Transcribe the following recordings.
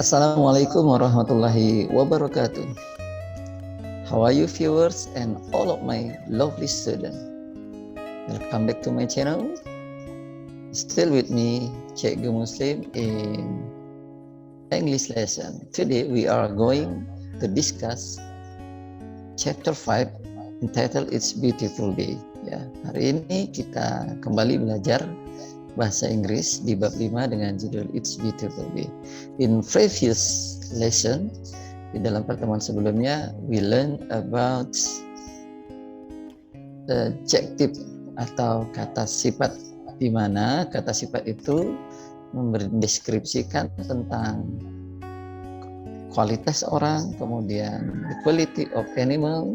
Assalamualaikum warahmatullahi wabarakatuh. How are you viewers and all of my lovely students? Welcome back to my channel. Still with me, Cikgu Muslim in English lesson. Today we are going to discuss chapter 5 entitled It's Beautiful Day. Ya, hari ini kita kembali belajar bahasa Inggris di bab 5 dengan judul It's Beautiful Day. In previous lesson, di dalam pertemuan sebelumnya, we learn about the adjective atau kata sifat, di mana kata sifat itu mendeskripsikan tentang kualitas orang, kemudian the quality of animal,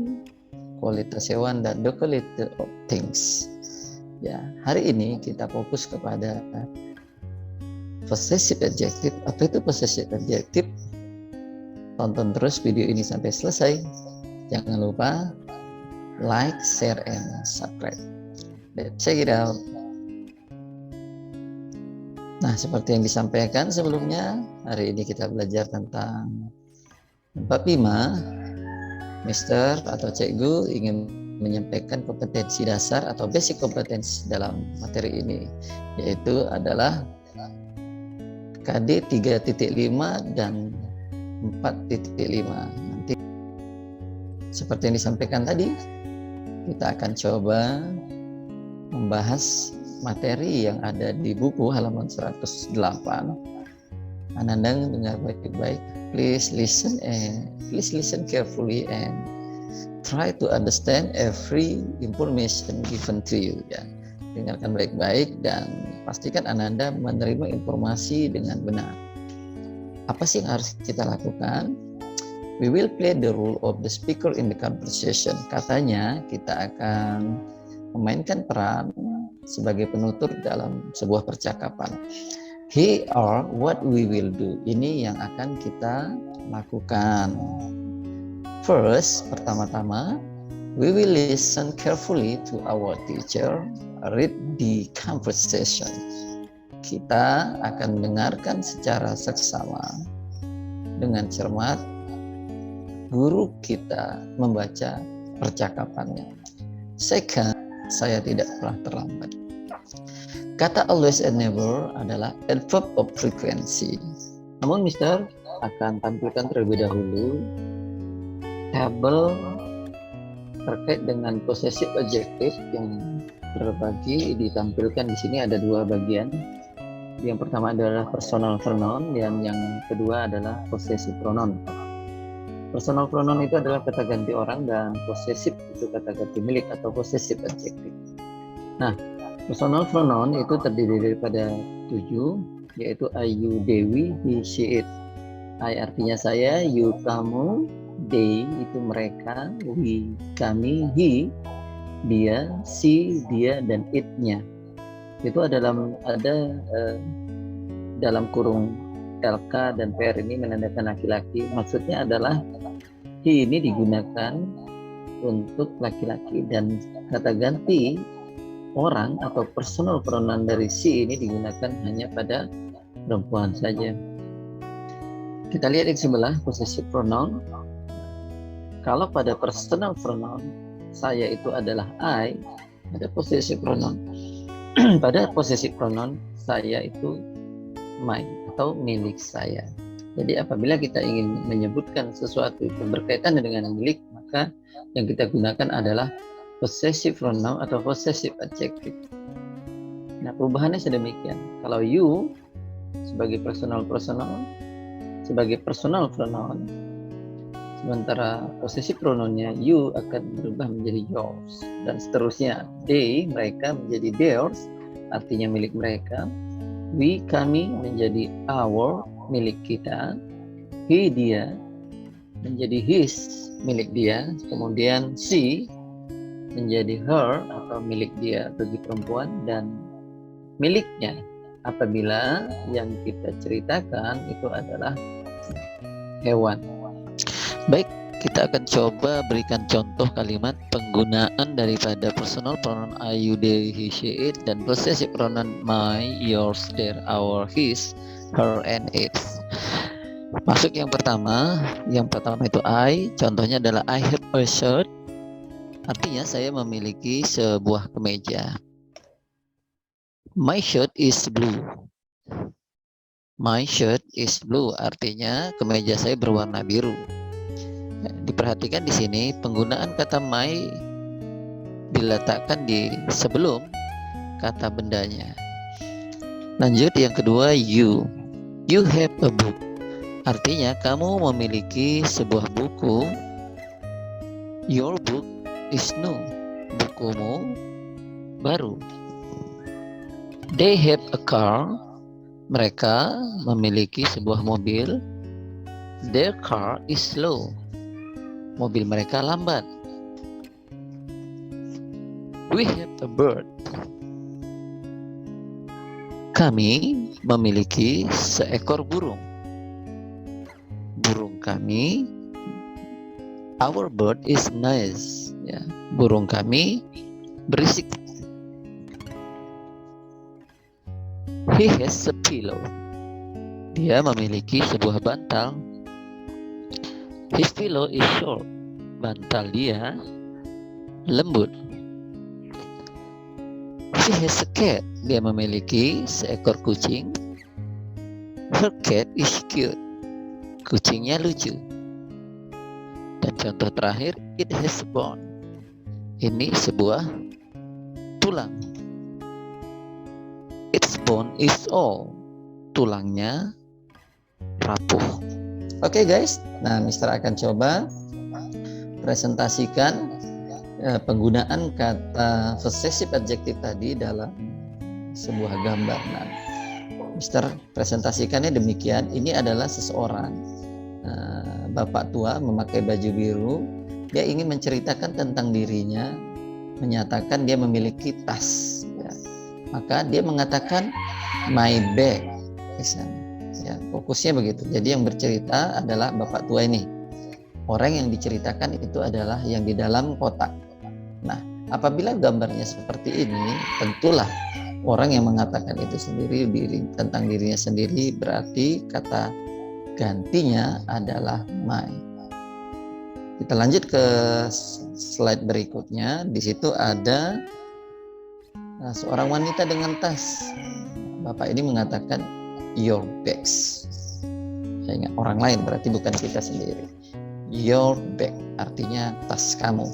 kualitas hewan, dan the quality of things. Ya, hari ini kita fokus kepada possessive adjective. Apa itu possessive adjective? Tonton terus video ini sampai selesai. Jangan lupa like, share, and subscribe. Let's check it out. Nah, seperti yang disampaikan sebelumnya, hari ini kita belajar tentang bab 5. Mister atau Cikgu ingin menyampaikan kompetensi dasar atau basic kompetensi dalam materi ini, yaitu adalah KD 3.5 dan 4.5. Nanti seperti yang disampaikan tadi, kita akan coba membahas materi yang ada di buku halaman 108. Ananda dengar baik-baik. Please listen carefully and try to understand every information given to you. Ya, dengarkan baik-baik dan pastikan Ananda menerima informasi dengan benar. Apa sih yang harus kita lakukan? We will play the role of the speaker in the conversation. Katanya kita akan memainkan peran sebagai penutur dalam sebuah percakapan. Here are what we will do. Ini yang akan kita lakukan. First, pertama-tama, we will listen carefully to our teacher read the conversation. Kita akan mendengarkan secara seksama dengan cermat guru kita membaca percakapannya. Second, saya tidak pernah terlambat. Kata always and never adalah adverb of frequency. Namun Mister akan tampilkan terlebih dahulu tabel terkait dengan possessive adjective yang terbagi, ditampilkan di sini ada dua bagian. Yang pertama adalah personal pronoun dan yang kedua adalah possessive pronoun. Personal pronoun itu adalah kata ganti orang dan possessive itu kata ganti milik atau possessive adjective. Nah, personal pronoun itu terdiri daripada 7, yaitu I, you, Dewi, he, she, it. I artinya saya, you, kamu, they itu mereka, we kami, he dia, she dia, dan it-nya. Itu ada dalam kurung LK dan PR ini menandakan laki-laki. Maksudnya adalah he ini digunakan untuk laki-laki dan kata ganti orang atau personal pronoun dari she ini digunakan hanya pada perempuan saja. Kita lihat di sebelah possessive pronoun. Kalau pada personal pronoun saya itu adalah I, ada possessive pronoun. Pada possessive pronoun saya itu my atau milik saya. Jadi apabila kita ingin menyebutkan sesuatu yang berkaitan dengan milik, maka yang kita gunakan adalah possessive pronoun atau possessive adjective. Nah, perubahannya sedemikian. Kalau you sebagai personal pronoun, sementara possessive pronounnya you akan berubah menjadi yours dan seterusnya. They mereka menjadi theirs, artinya milik mereka. We kami menjadi our, milik kita. He dia menjadi his, milik dia. Kemudian she menjadi her atau milik dia bagi perempuan, dan miliknya apabila yang kita ceritakan itu adalah hewan. Baik, kita akan coba berikan contoh kalimat penggunaan daripada personal pronoun I, you, they, he, she, it dan possessive pronoun my, yours, their, our, his, her, and its. Masuk yang pertama itu I. Contohnya adalah I have a shirt. Artinya saya memiliki sebuah kemeja. My shirt is blue. My shirt is blue. Artinya kemeja saya berwarna biru. Diperhatikan di sini penggunaan kata my diletakkan di sebelum kata bendanya. Lanjut yang kedua, you. You have a book. Artinya kamu memiliki sebuah buku. Your book is new. Bukumu baru. They have a car. Mereka memiliki sebuah mobil. Their car is slow. Mobil mereka lambat. We have a bird. Kami memiliki seekor burung. Burung kami, our bird is nice. Ya, burung kami berisik. He has a pillow. Dia memiliki sebuah bantal. His pillow is short. Bantal dia lembut. She has a cat. Dia memiliki seekor kucing. Her cat is cute. Kucingnya lucu. Dan contoh terakhir, it has a bone. Ini sebuah tulang. Its bone is old. Tulangnya rapuh. Oke guys, nah Mister akan coba presentasikan penggunaan kata possessive adjective tadi dalam sebuah gambar. Nah, Mister presentasikannya demikian. Ini adalah seseorang, bapak tua memakai baju biru. Dia ingin menceritakan tentang dirinya, menyatakan dia memiliki tas. Ya. Maka dia mengatakan my bag. Misalnya. Ya, fokusnya begitu. Jadi yang bercerita adalah bapak tua ini. Orang yang diceritakan itu adalah yang di dalam kotak. Nah, apabila gambarnya seperti ini, tentulah orang yang mengatakan itu sendiri tentang dirinya sendiri, berarti kata gantinya adalah my. Kita lanjut ke slide berikutnya. Di situ ada seorang wanita dengan tas. Bapak ini mengatakan your bags. Saya ingat orang lain, berarti bukan kita sendiri. Your bag artinya tas kamu.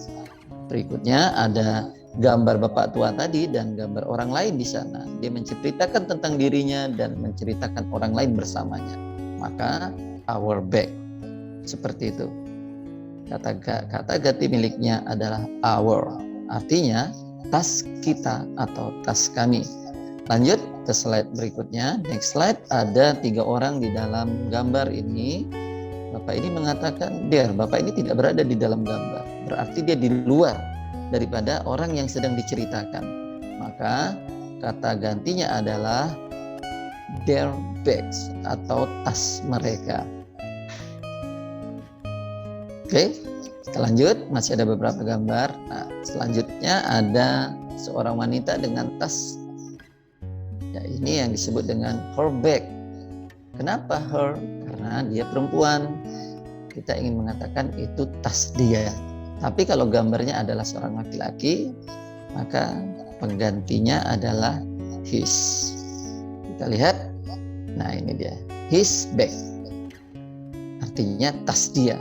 Berikutnya ada gambar bapak tua tadi dan gambar orang lain di sana. Dia menceritakan tentang dirinya dan menceritakan orang lain bersamanya. Maka our bag. Seperti itu. Kata ganti miliknya adalah our. Artinya tas kita atau tas kami. Lanjut ke slide berikutnya. Next slide, ada 3 orang di dalam gambar ini. Bapak ini mengatakan, bapak ini tidak berada di dalam gambar. Berarti dia di luar daripada orang yang sedang diceritakan. Maka kata gantinya adalah their bags atau tas mereka. Oke, kita lanjut. Masih ada beberapa gambar. Nah, selanjutnya ada seorang wanita dengan tas. Ya, ini yang disebut dengan her bag. Kenapa her? Karena dia perempuan. Kita ingin mengatakan itu tas dia. Tapi kalau gambarnya adalah seorang laki-laki, maka penggantinya adalah his. Kita lihat. Nah, ini dia. His bag. Artinya tas dia.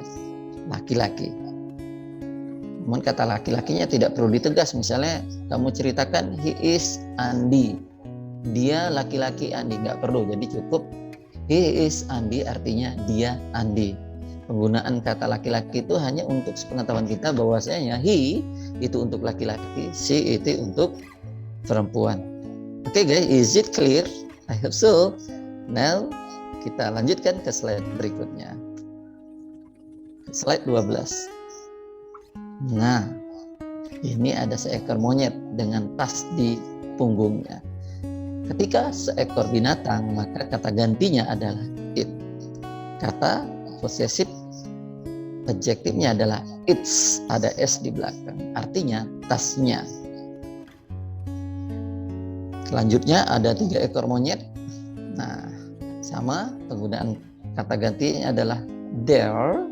Laki-laki. Namun kata laki-lakinya tidak perlu ditegas. Misalnya kamu ceritakan he is Andi. Dia laki-laki Andi, nggak perlu. Jadi cukup he is Andi artinya dia Andi. Penggunaan kata laki-laki itu hanya untuk sepengetahuan kita bahwasanya he itu untuk laki-laki, she itu untuk perempuan. Oke guys, is it clear? I hope so. Now kita lanjutkan ke slide berikutnya. Slide 12. Nah, ini ada seekor monyet dengan tas di punggungnya. Ketika seekor binatang, maka kata gantinya adalah it. Kata possessive adjektifnya adalah its, ada s di belakang. Artinya tasnya. Selanjutnya ada 3 ekor monyet. Nah, sama penggunaan Kata gantinya adalah their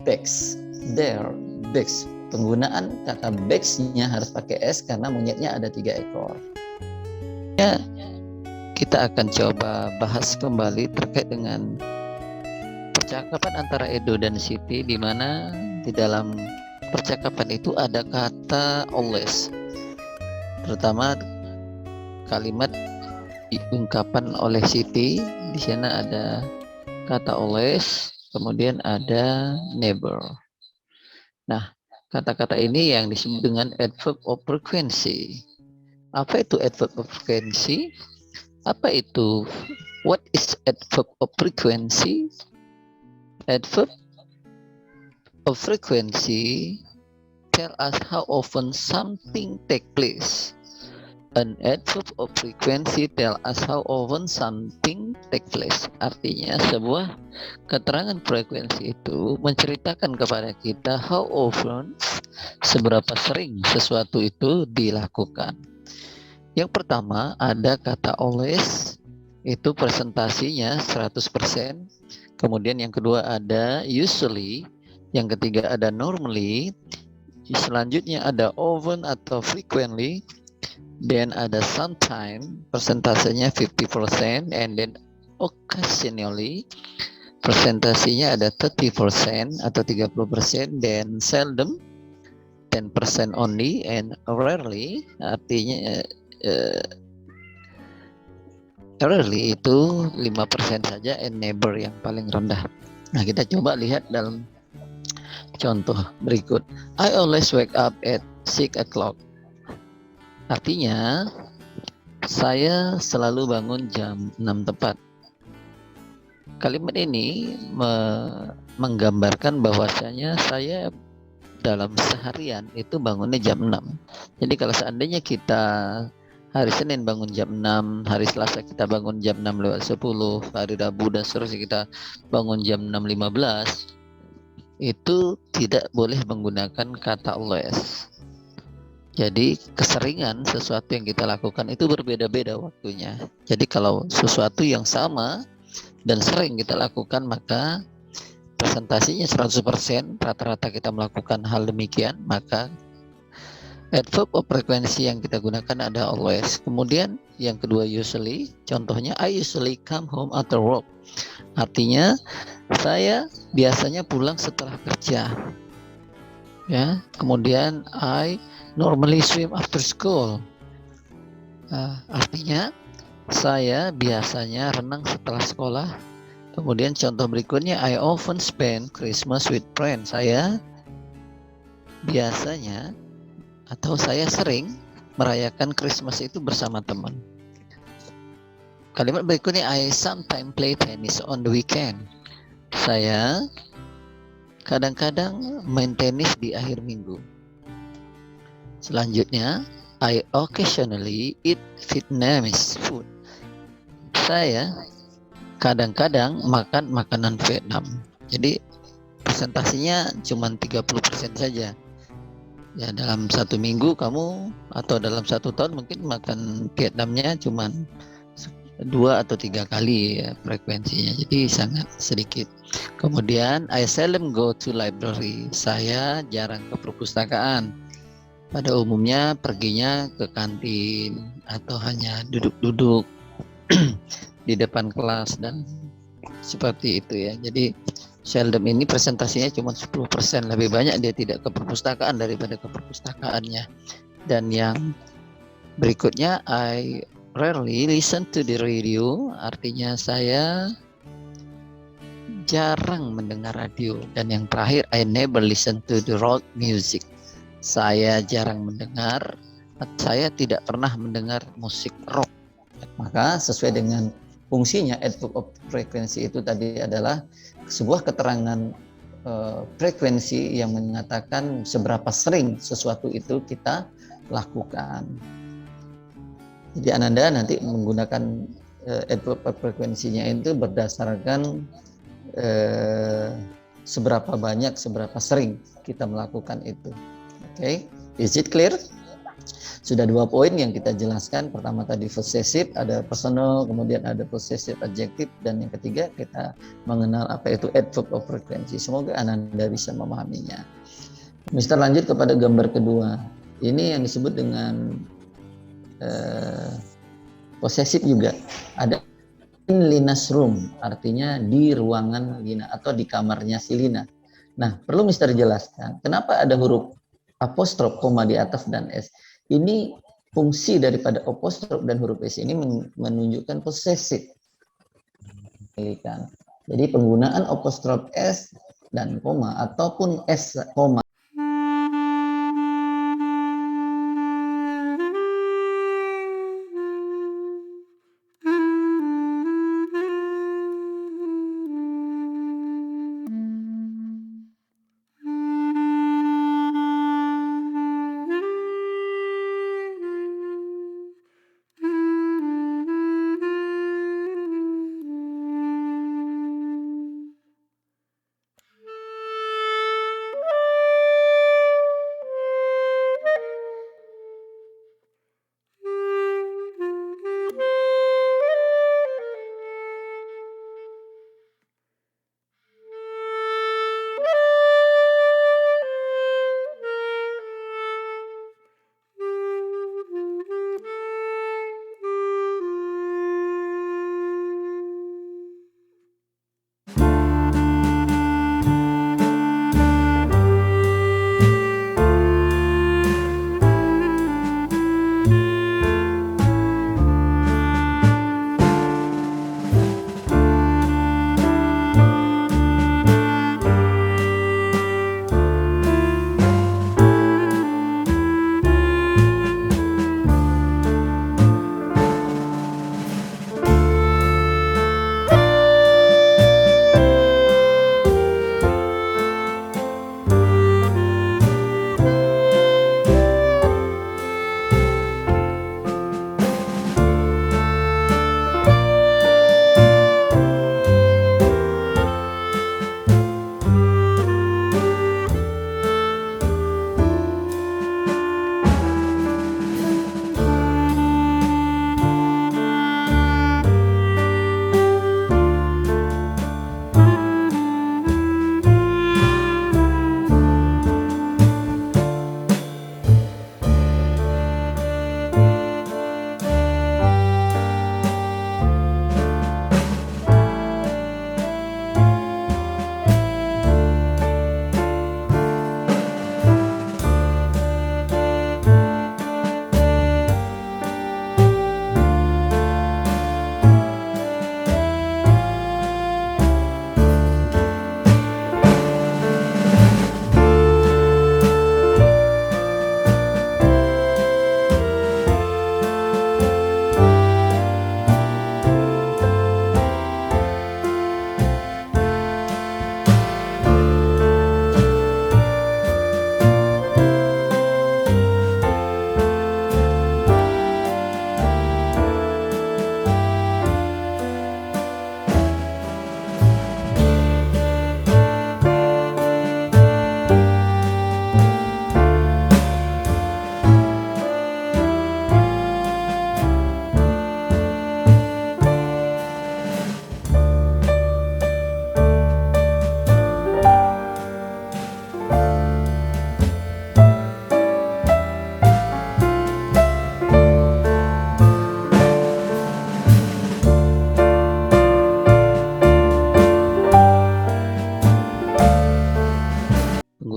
bags. Their bags. Penggunaan kata bags-nya harus pakai S karena monyetnya ada 3 ekor. Ya, kita akan coba bahas kembali terkait dengan percakapan antara Edo dan Siti, di mana di dalam percakapan itu ada kata always. Terutama kalimat diungkapkan oleh Siti, di sana ada kata always, kemudian ada never. Nah, kata-kata ini yang disebut dengan adverb of frequency. Apa itu adverb of frequency? Apa itu? What is adverb of frequency? Adverb of frequency tell us how often something take place. An adverb of frequency tell us how often something take place. Artinya sebuah keterangan frekuensi itu menceritakan kepada kita how often, seberapa sering sesuatu itu dilakukan. Yang pertama ada kata always, itu presentasinya 100%. Kemudian yang kedua ada usually, yang ketiga ada normally, selanjutnya ada often atau frequently, then ada sometime, persentasenya 50%, and then occasionally, presentasinya ada 30% atau 30%, then seldom 10% only, and rarely, artinya rarely itu 5% saja, and never yang paling rendah. Nah, kita coba lihat dalam contoh berikut. I always wake up at 6 o'clock. Artinya, saya selalu bangun jam 6 tepat. Kalimat ini menggambarkan bahwasanya saya dalam seharian itu bangunnya jam 6. Jadi kalau seandainya kita hari Senin bangun jam 6, hari Selasa kita bangun jam 6:10, hari Rabu dan seterusnya kita bangun jam 6:15, itu tidak boleh menggunakan kata always. Jadi keseringan sesuatu yang kita lakukan itu berbeda-beda waktunya. Jadi kalau sesuatu yang sama dan sering kita lakukan, maka presentasinya 100%, rata-rata kita melakukan hal demikian, maka adverb of frequency yang kita gunakan ada always. Kemudian yang kedua usually, contohnya I usually come home after work. Artinya saya biasanya pulang setelah kerja. Ya, kemudian I normally swim after school. Artinya saya biasanya renang setelah sekolah. Kemudian contoh berikutnya, I often spend Christmas with friends. Saya biasanya atau saya sering merayakan Christmas itu bersama teman. Kalimat berikutnya, I sometimes play tennis on the weekend. Saya kadang-kadang main tenis di akhir minggu. Selanjutnya, I occasionally eat Vietnamese food. Saya kadang-kadang makan makanan Vietnam. Jadi presentasinya cuma 30% saja. Ya, dalam satu minggu kamu atau dalam satu tahun mungkin makan Vietnamnya cuma 2 atau 3 kali ya frekuensinya. Jadi sangat sedikit. Kemudian I seldom go to library. Saya jarang ke perpustakaan. Pada umumnya perginya ke kantin atau hanya duduk-duduk di depan kelas dan seperti itu ya. Jadi seldom ini presentasinya cuma 10%, lebih banyak dia tidak ke perpustakaan daripada ke perpustakaannya. Dan yang berikutnya I rarely listen to the radio, artinya saya jarang mendengar radio. Dan yang terakhir I never listen to the rock music. Saya jarang mendengar, saya tidak pernah mendengar musik rock. Maka sesuai dengan fungsinya adverb of frequency itu tadi adalah sebuah keterangan frekuensi yang mengatakan seberapa sering sesuatu itu kita lakukan. Jadi Ananda nanti menggunakan adverb of frekuensinya itu berdasarkan seberapa banyak, seberapa sering kita melakukan itu. Okay, is it clear? Sudah 2 poin yang kita jelaskan. Pertama tadi possessive, ada personal, kemudian ada possessive adjective, dan yang ketiga kita mengenal apa itu adverb of frequency. Semoga Anda bisa memahaminya. Mister lanjut kepada gambar kedua. Ini yang disebut dengan possessive juga. Ada in Lina's room, artinya di ruangan Lina atau di kamarnya si Lina. Nah, perlu Mister jelaskan, kenapa ada huruf apostrof, koma di atas dan S. Ini fungsi daripada apostrof dan huruf S ini menunjukkan possessive. Jadi penggunaan apostrof S dan koma ataupun S koma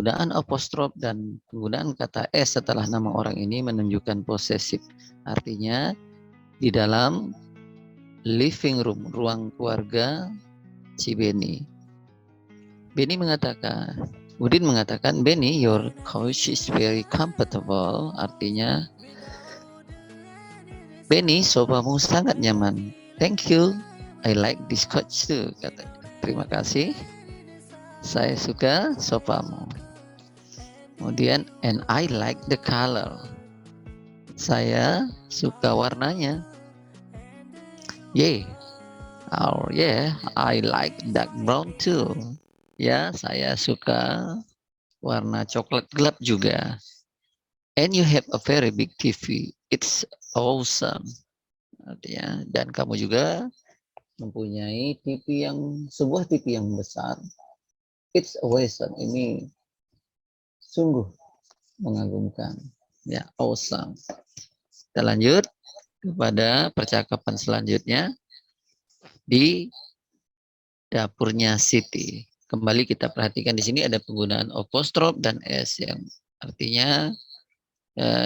penggunaan apostrof dan penggunaan kata S setelah nama orang ini menunjukkan possessive. Artinya di dalam living room, ruang keluarga si Benny. Udin mengatakan, Benny, your couch is very comfortable. Artinya, Benny, sofamu sangat nyaman. Thank you, I like this couch too. Terima kasih, saya suka sofamu. Kemudian, and I like the color. Saya suka warnanya. Yeah, I like dark brown too. Ya, saya suka warna coklat gelap juga. And you have a very big TV. It's awesome. Artinya, dan kamu juga mempunyai sebuah TV yang besar. It's awesome. Ini sungguh mengagumkan. Ya, awesome. Kita lanjut kepada percakapan selanjutnya di dapurnya Siti. Kembali kita perhatikan di sini ada penggunaan apostrof dan s yang artinya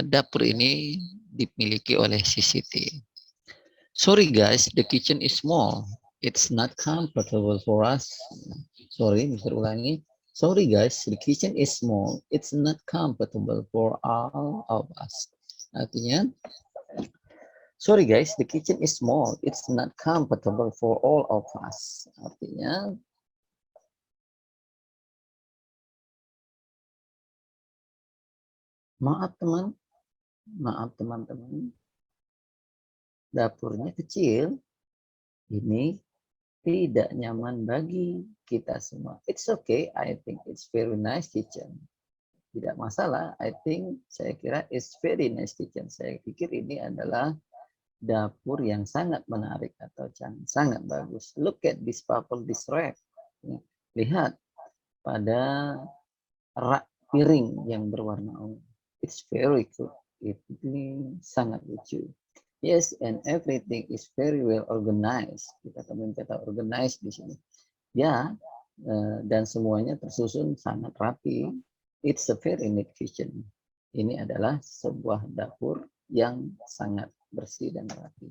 dapur ini dimiliki oleh si Siti. Sorry guys, the kitchen is small. It's not comfortable for us. Sorry, bisa ulangi. Sorry guys, the kitchen is small. It's not comfortable for all of us. Artinya, sorry guys, the kitchen is small. It's not comfortable for all of us. Artinya, maaf teman-teman, dapurnya kecil. Ini tidak nyaman bagi kita semua. It's okay, I think it's very nice kitchen. Tidak masalah, saya kira it's very nice kitchen. Saya pikir ini adalah dapur yang sangat menarik atau sangat bagus. Look at this this rack. Lihat pada rak piring yang berwarna ungu. It's very cool. Ini sangat lucu. Yes, and everything is very well organized. Kita temuin kata organized di sini. Ya, dan semuanya tersusun sangat rapi. It's a very neat kitchen. Ini adalah sebuah dapur yang sangat bersih dan rapi.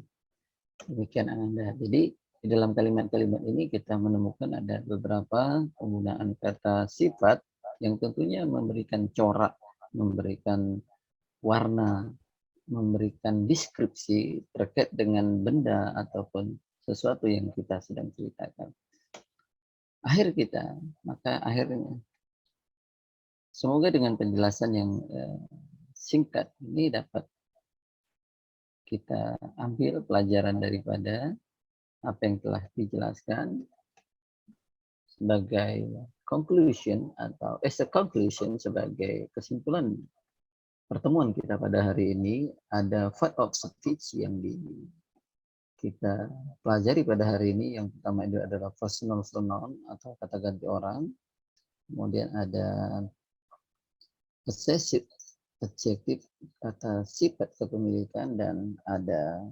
Demikian Ananda. Jadi di dalam kalimat-kalimat ini kita menemukan ada beberapa penggunaan kata sifat yang tentunya memberikan corak, memberikan warna, memberikan deskripsi terkait dengan benda ataupun sesuatu yang kita sedang ceritakan. Maka akhirnya semoga dengan penjelasan yang singkat ini dapat kita ambil pelajaran daripada apa yang telah dijelaskan sebagai conclusion atau as a conclusion, sebagai kesimpulan pertemuan kita pada hari ini. Ada 5 of speech yang kita pelajari pada hari ini. Yang pertama itu adalah personal pronoun atau kata ganti orang. Kemudian ada possessive adjective, kata sifat kepemilikan, dan ada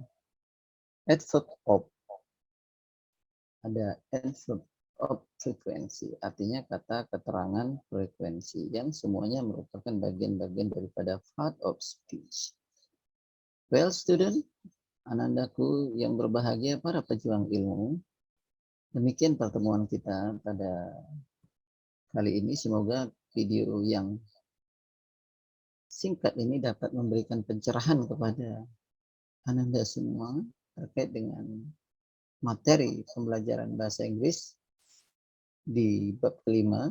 adverb of frekuensi, artinya kata keterangan frekuensi, yang semuanya merupakan bagian-bagian daripada part of speech. Well, student, anandaku yang berbahagia, para pejuang ilmu, demikian pertemuan kita pada kali ini. Semoga video yang singkat ini dapat memberikan pencerahan kepada ananda semua terkait dengan materi pembelajaran bahasa Inggris di bab kelima,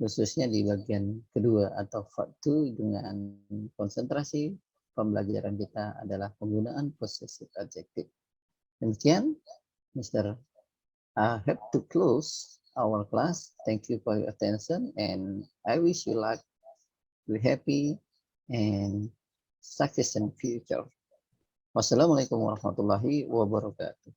khususnya di bagian kedua atau part 2, dengan konsentrasi pembelajaran kita adalah penggunaan possessive adjective. Demikian, Mr. I have to close our class. Thank you for your attention, and I wish you luck, be happy, and success in future. Wassalamualaikum warahmatullahi wabarakatuh.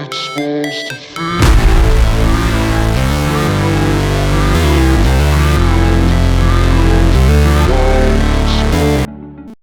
It's supposed to